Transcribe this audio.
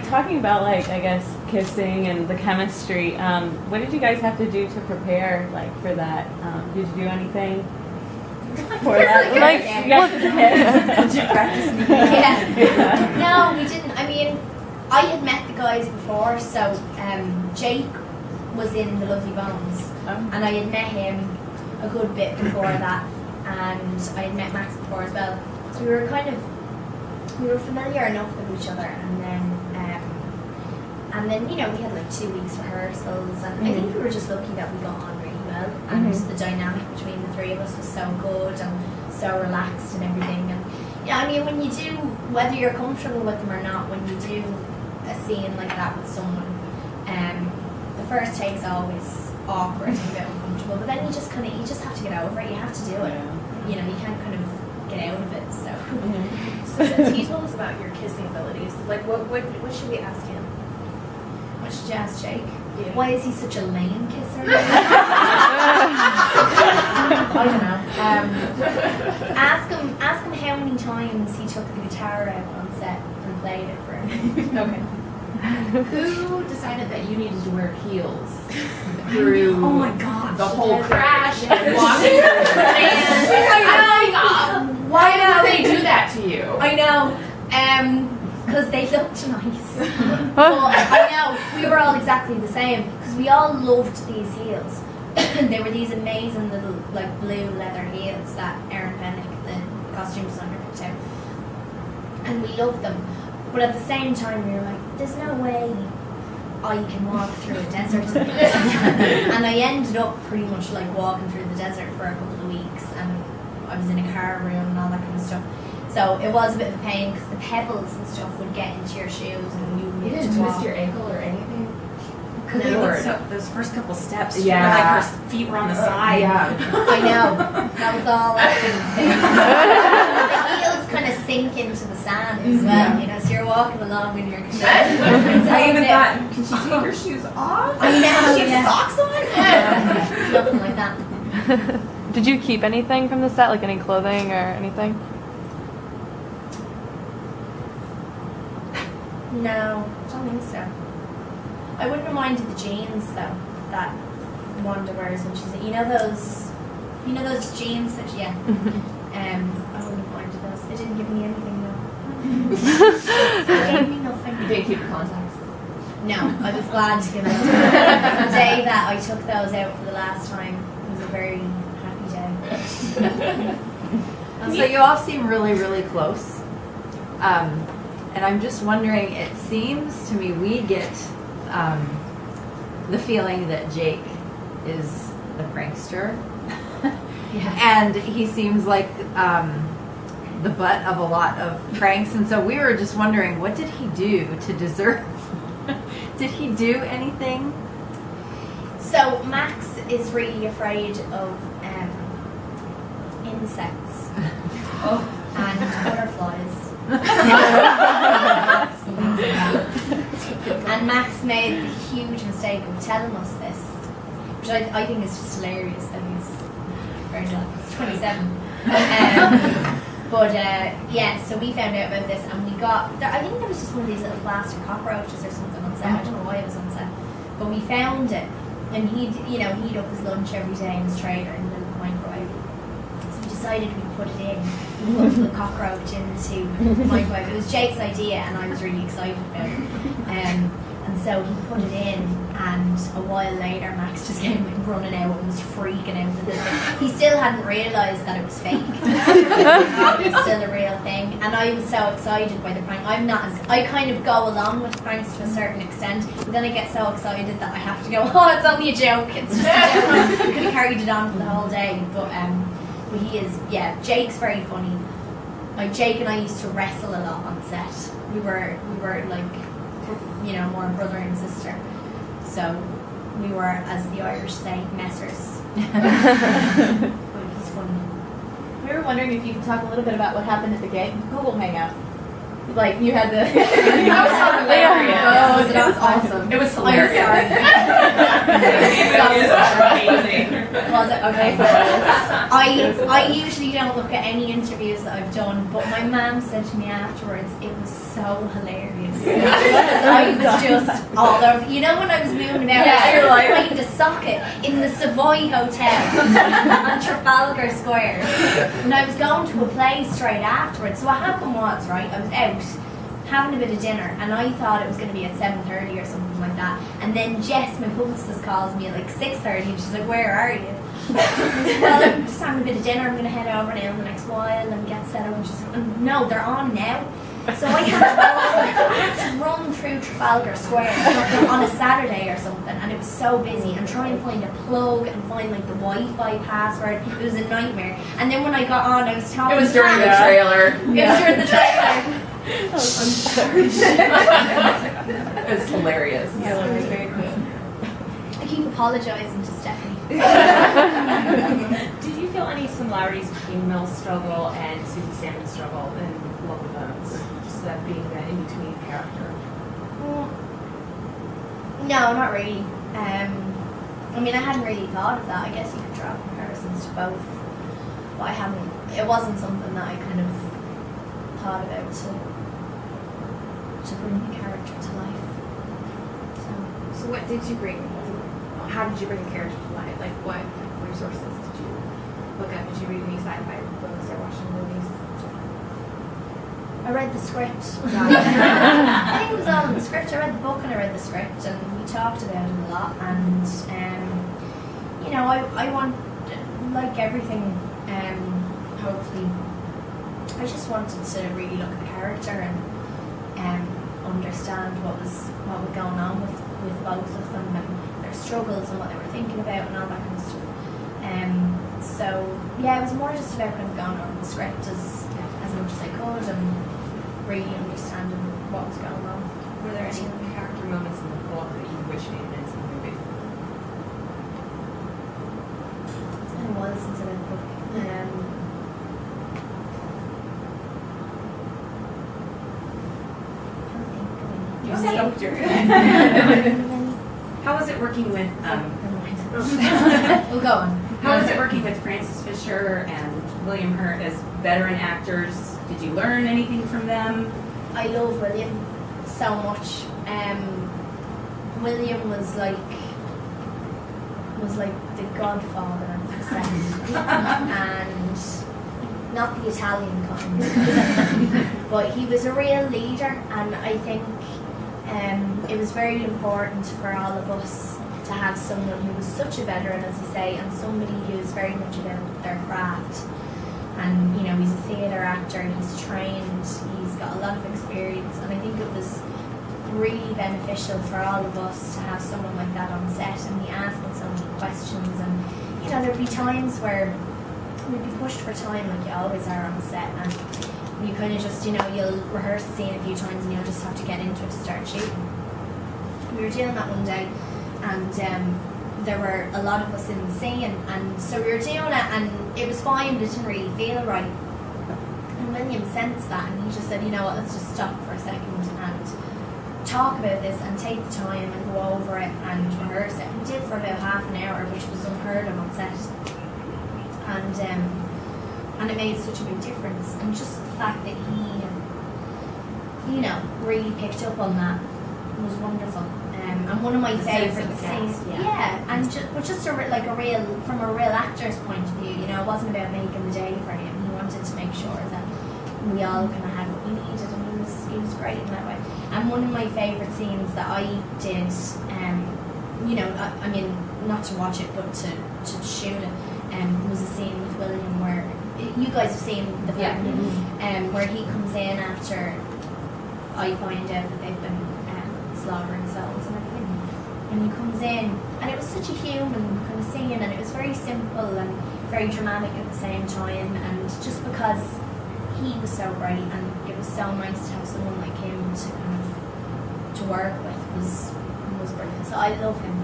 talking about like I guess kissing and the chemistry. What did you guys have to do to prepare like for that? Did you do anything for that? Like you guys Did you practice? Yeah. No, we didn't. I mean, I had met the guys before, so Jake was in the Lovely Bones, and I had met him a good bit before that, and I had met Max before as well. So we were familiar enough with each other, and then you know we had like 2 weeks rehearsals, and I think we were just lucky that we got on really well, and the dynamic between the three of us was so good and so relaxed and everything. And yeah, I mean when you do, whether you're comfortable with them or not, when you do a scene like that with someone, the first take's always awkward and a bit uncomfortable, but then you just have to get over it. You have to do it. You know, you can't kind of get out of it. So, so since he told us about your kissing abilities, like what should we ask him? What should you ask Jake? Yeah. Why is he such a lame kisser? I don't know. Ask him how many times he took the guitar out on set and played it for him. Okay. Who decided that you needed to wear heels through oh my god, the whole crash and walking through the sand? Why did they do that to you? I know. Because they looked nice. Well, I know, we were all exactly the same, because we all loved these heels. They were these amazing little like blue leather heels that Erin Pennick, the costume designer, picked out. And we loved them. But at the same time we were like, there's no way I can walk through a desert. And I ended up pretty much like walking through the desert for a couple of weeks, and I was in a car room and all that kind of stuff. So it was a bit of a pain because the pebbles and stuff would get into your shoes and you didn't twist your ankle or anything? No. Those first couple steps, yeah. Like her feet were on the side. Yeah. I know. That was all I The heels kind of sink into the sand as well, you know, so you're walking along and you're kind of... I even thought, can she take her shoes off? I know, She has socks on? Nothing like that. Did you keep anything from the set, like any clothing or anything? No, I don't think so. I wouldn't have minded the jeans though that Wanda wears when she's those jeans that I wouldn't have minded those. They didn't give me anything though. They gave me nothing. You didn't keep your contacts? No, I was glad to give it. The day that I took those out for the last time was a very happy day. So you all seem really, really close. And I'm just wondering, it seems to me we get the feeling that Jake is the prankster. And he seems like the butt of a lot of pranks. And so we were just wondering, what did he do to deserve? Did he do anything? So Max is really afraid of insects and butterflies. And Max made the huge mistake of telling us this, which I think is just hilarious that he's very young. He's 27. So we found out about this, and we got, I think there was just one of these little plastic cockroaches or something on set. I don't know why it was on set, but we found it, and he'd up his lunch every day in his trailer in the microwave. So we decided we'd put it in. Put the cockroach into the microwave. It was Jake's idea, and I was really excited about it. And so he put it in, and a while later, Max just came running out and was freaking out at this. He still hadn't realised that it was fake. It was still a real thing, and I was so excited by the prank. I kind of go along with pranks to a certain extent, but then I get so excited that I have to go, oh, it's only a joke. It's just a joke. I could have carried it on for the whole day, but he is, Jake's very funny. Like Jake and I used to wrestle a lot on set. We were like, more brother and sister. So we were, as the Irish say, messers. But he's funny. We were wondering if you could talk a little bit about what happened at the Google Hangout. Like you had the. That was so hilarious. Oh, that was awesome. It was I'm hilarious. sorry. Was it okay? I usually don't look at any interviews that I've done, but my mum said to me afterwards, it was so hilarious. I was just all over. You know when I was moving about, I was trying to socket in the Savoy Hotel on Trafalgar Square, and I was going to a play straight afterwards. So what happened was, right, I was out having a bit of dinner, and I thought it was going to be at 7:30 or something like that. And then Jess, my publicist, calls me at like 6:30, and she's like, "Where are you?" I said, "Well, I'm just having a bit of dinner. I'm going to head over now in the next while and get set up." And she's like, "No, they're on now." So I had to run through Trafalgar Square on a Saturday or something, and it was so busy, and try and find a plug and find like the Wi-Fi password. It was a nightmare. And then when I got on, I was talking. It was during the trailer. It was during the trailer. I'm sorry. It was hilarious. Yeah, that was very cool. I keep apologising to Stephanie. Did you feel any similarities between Mel's struggle and Susie Salmon's struggle in Love of Bones? Just that being that in-between character. No, not really. I mean, I hadn't really thought of that. I guess you could draw comparisons to both, but I haven't. It wasn't something that I kind of thought about to bring the character to life. So what did you bring? How did you bring the character to life? Like what resources did you look at? Did you read any sci-fi books or watch any movies? I read the script. I think it was all in the script. I read the book and I read the script, and we talked about it a lot. And you know, I want, like everything, hopefully, I just wanted to really look at the character and understand what was going on with both of them and their struggles and what they were thinking about and all that kind of stuff. So yeah, it was more just about kind of going over the script as much as I could and really understanding what was going on. Were there any character moments in the book that you wish made it into the movie? It's been a while since I read the book. You stoked her. How was it working with We'll go on. How was it working with Frances Fisher and William Hurt as veteran actors? Did you learn anything from them? I love William so much. William was like the godfather of the set, and not the Italian kind, but he was a real leader, and I think it was very important for all of us to have someone who was such a veteran, as you say, and somebody who is very much about their craft. And you know, he's a theatre actor, he's trained, he's got a lot of experience, and I think it was really beneficial for all of us to have someone like that on set and be asking so many questions. And you know, there'd be times where we'd be pushed for time, like you always are on the set, and you kind of just, you know, you'll rehearse the scene a few times and you'll just have to get into it to start shooting. We were doing that one day, and there were a lot of us in the scene, and so we were doing it, and it was fine, but it didn't really feel right. And William sensed that, and he just said, you know what, let's just stop for a second and talk about this and take the time and go over it and rehearse it. We did for about half an hour, which was unheard of on set, and it made such a big difference. And just the fact that he, you know, really picked up on that was wonderful. And one of my favourite scenes, and just from a real actor's point of view, you know, it wasn't about making the day for him. He wanted to make sure that we all kind of had what we needed, and he was great in that way. And one of my favourite scenes that I did, you know, I mean, not to watch it, but to shoot it, was a scene with William where you guys have seen the film, where he comes in after I find out that they've been slaughtering souls and everything, and he comes in, and it was such a human kind of scene, and it was very simple and very dramatic at the same time, and just because he was so great, and it was so nice to have someone like him to kind of to work with was brilliant. So I love him.